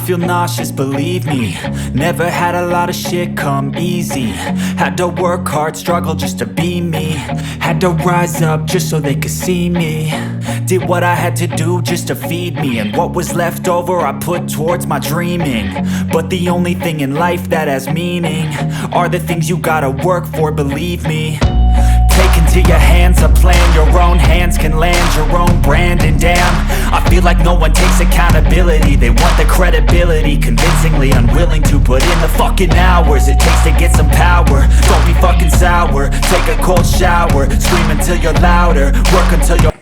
feel nauseous, believe me. Never had a lot of shit come easy. Had to work hard, struggle just to be me. Had to rise up just so they could see me. Did what I had to do just to feed me. And what was left over I put towards my dreaming. But the only thing in life that has meaning are the things you gotta work for, believe me. Take into your hands a plan, your own hands can land your own brand. And damn, I feel like no one takes accountability. They want the credibility, convincingly unwilling to put in the fucking hours it takes to get some power. Don't be fucking sour, take a cold shower, scream until you're louder, work until you're